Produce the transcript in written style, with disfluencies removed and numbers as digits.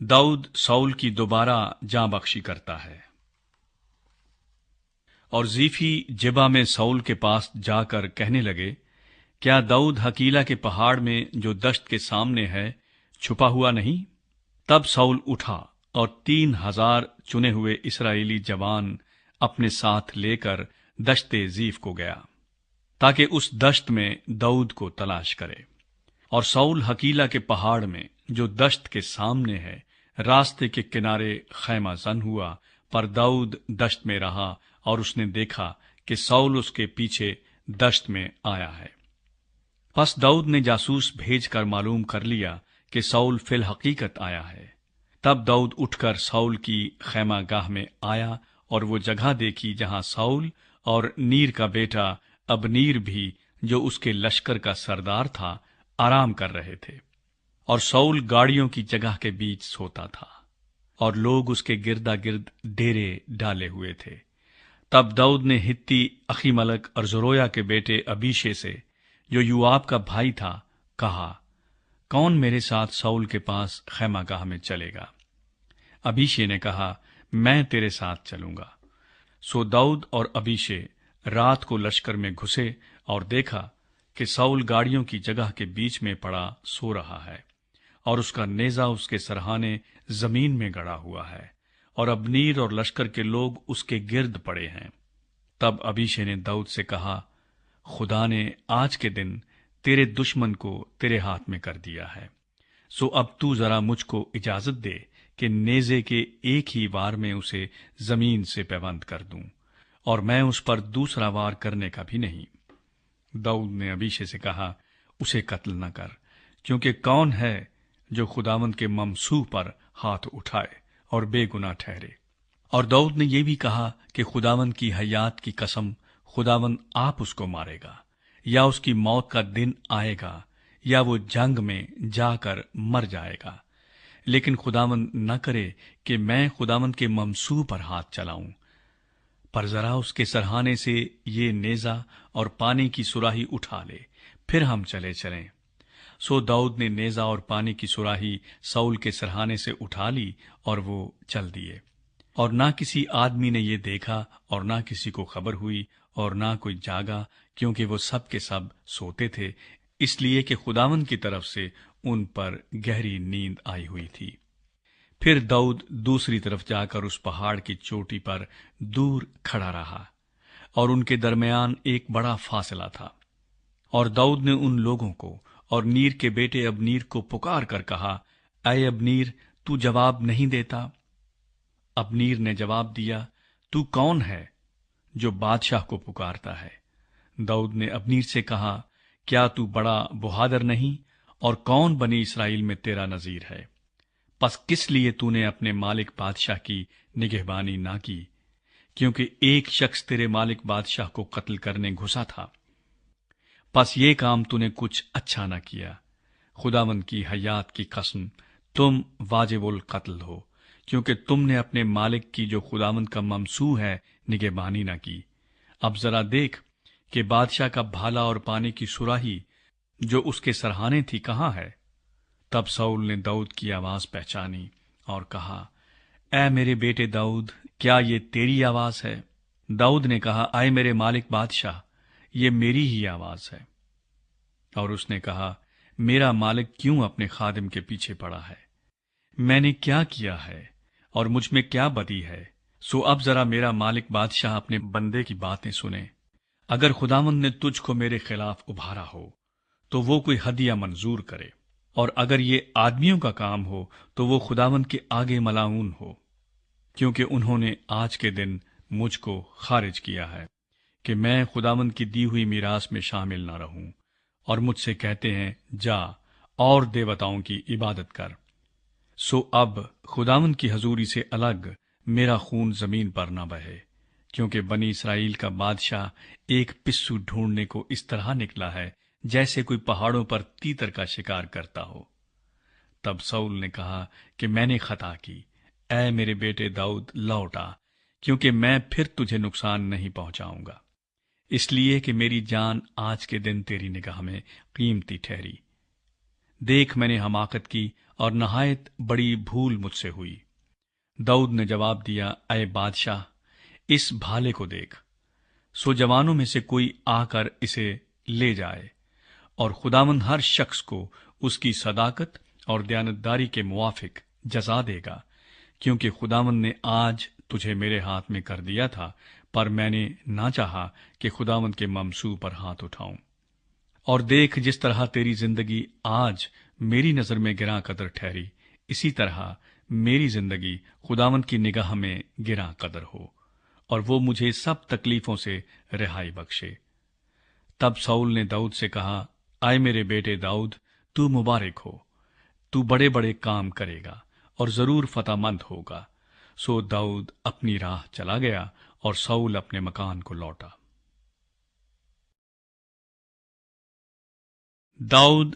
Dawood Saul की दोबारा जाँ बख्शी करता है। और जीफी जिबा में साउल के पास जाकर कहने लगे, क्या दाऊद हकीला के पहाड़ में जो दश्त के सामने है छुपा हुआ नहीं? तब साउल उठा और 3,000 चुने हुए इस्राएली जवान अपने साथ लेकर दश्ते जीफ को गया, ताकि उस दश्त में दाऊद को तलाश करे। और साउल हकीला के पहाड़ में जो दश्त के सामने है रास्ते के किनारे खैमा जन हुआ, पर दाऊद दश्त में रहा और उसने देखा कि साउल उसके पीछे दश्त में आया है। बस दाऊद ने जासूस भेजकर मालूम कर लिया कि साउल फिल हकीकत आया है। तब दाऊद उठकर साउल की खैमा गाह में आया और वो जगह देखी जहां साउल और नीर का बेटा अबनीर भी, जो उसके लश्कर का सरदार था, आराम कर रहे थे। और साउल गाड़ियों की जगह के बीच सोता था और लोग उसके गिरदा गिर्द डेरे डाले हुए थे। तब दाऊद ने हित्ती अखीमलक और ज़रोया के बेटे अबीशे से, जो युआब का भाई था, कहा, कौन मेरे साथ साउल के पास खैमागाह में चलेगा? अबीशे ने कहा, मैं तेरे साथ चलूंगा। सो दाऊद और अबीशे रात को लश्कर में घुसे और देखा कि साउल गाड़ियों की जगह के बीच में पड़ा सो रहा है और उसका नेजा उसके सरहाने जमीन में गड़ा हुआ है और अबनीर और लश्कर के लोग उसके गिर्द पड़े हैं। तब अबीशे ने दाऊद से कहा, खुदा ने आज के दिन तेरे दुश्मन को तेरे हाथ में कर दिया है, सो अब तू जरा मुझको इजाजत दे कि नेजे के एक ही वार में उसे जमीन से पैबंद कर दूं, और मैं उस पर दूसरा वार करने का भी नहीं। दाऊद ने अबीशे से कहा, उसे कत्ल न कर, क्योंकि कौन है जो खुदावंद के ममसूह पर हाथ उठाए और बेगुनाह ठहरे। और दाऊद ने यह भी कहा कि खुदावंद की हयात की कसम, खुदावंद आप उसको मारेगा, या उसकी मौत का दिन आएगा, या वो जंग में जाकर मर जाएगा। लेकिन खुदावंद न करे कि मैं खुदावंद के ममसूह पर हाथ चलाऊं, पर जरा उसके सरहाने से ये नेजा और पानी की सुराही उठा ले, फिर हम चले चलें। सो दाऊद ने नेजा और पानी की सुराही साउल के सरहाने से उठा ली और वो चल दिए। और ना किसी आदमी ने ये देखा और ना किसी को खबर हुई और ना कोई जागा, क्योंकि वो सब के सब सोते थे, इसलिए कि खुदावंद की तरफ से उन पर गहरी नींद आई हुई थी। फिर दाऊद दूसरी तरफ जाकर उस पहाड़ की चोटी पर दूर खड़ा रहा और उनके दरमियान एक बड़ा फासला था। और दाऊद ने उन लोगों को और नीर के बेटे अबनीर को पुकार कर कहा, ऐ अबनीर, तू जवाब नहीं देता? अबनीर ने जवाब दिया, तू कौन है जो बादशाह को पुकारता है? दाऊद ने अबनीर से कहा, क्या तू बड़ा बहादुर नहीं, और कौन बनी इसराइल में तेरा नजीर है? पस किस लिए तूने अपने मालिक बादशाह की निगहबानी ना की? क्योंकि एक शख्स तेरे मालिक बादशाह को कत्ल करने घुसा था। पस ये काम तूने कुछ अच्छा न किया। खुदावंद की हयात की कसम, तुम वाजिबुल कत्ल हो, क्योंकि तुमने अपने मालिक की जो खुदावंद का ममसूह है निगहबानी न की। अब जरा देख कि बादशाह का भाला और पानी की सुराही जो उसके सरहाने थी कहाँ है? तब साउल ने दाऊद की आवाज पहचानी और कहा, ऐ मेरे बेटे दाऊद, क्या ये तेरी आवाज है? दाऊद ने कहा, आए मेरे मालिक बादशाह, ये मेरी ही आवाज है। और उसने कहा, मेरा मालिक क्यों अपने खादिम के पीछे पड़ा है? मैंने क्या किया है और मुझ में क्या बदी है? सो अब जरा मेरा मालिक बादशाह अपने बंदे की बातें सुने। अगर खुदावंद ने तुझको मेरे खिलाफ उभारा हो तो वो कोई हदिया मंजूर करे, और अगर ये आदमियों का काम हो तो वो खुदावंद के आगे मलाऊन हो, क्योंकि उन्होंने आज के दिन मुझको खारिज किया है कि मैं खुदावंद की दी हुई मीरास में शामिल न रहूं, और मुझसे कहते हैं, जा और देवताओं की इबादत कर। सो अब खुदावंद की हजूरी से अलग मेरा खून जमीन पर न बहे, क्योंकि बनी इसराइल का बादशाह एक पिस्सू ढूंढने को इस तरह निकला है जैसे कोई पहाड़ों पर तीतर का शिकार करता हो। तब साउल ने कहा कि मैंने खता की, ऐ मेरे बेटे दाऊद, लौटा, क्योंकि मैं फिर तुझे नुकसान नहीं पहुंचाऊंगा, इसलिए कि मेरी जान आज के दिन तेरी निगाह में कीमती ठहरी। دیکھ میں نے حماقت کی اور نہایت بڑی بھول مجھ سے ہوئی۔ داؤد نے جواب دیا، اے بادشاہ، اس بھالے کو دیکھ، سو جوانوں میں سے کوئی آ کر اسے لے جائے، اور خداوند ہر شخص کو اس کی صداقت اور دیانتداری کے موافق جزا دے گا، کیونکہ خداوند نے آج تجھے میرے ہاتھ میں کر دیا تھا، پر میں نے نہ چاہا کہ خداوند کے ممسوح پر ہاتھ اٹھاؤں۔ اور دیکھ، جس طرح تیری زندگی آج میری نظر میں گراں قدر ٹھہری، اسی طرح میری زندگی خداوند کی نگاہ میں گراں قدر ہو، اور وہ مجھے سب تکلیفوں سے رہائی بخشے۔ تب ساؤل نے داؤد سے کہا، اے میرے بیٹے داؤد، تو مبارک ہو، تو بڑے بڑے کام کرے گا اور ضرور فتح مند ہوگا۔ سو داؤد اپنی راہ چلا گیا اور ساؤل اپنے مکان کو لوٹا۔ داؤد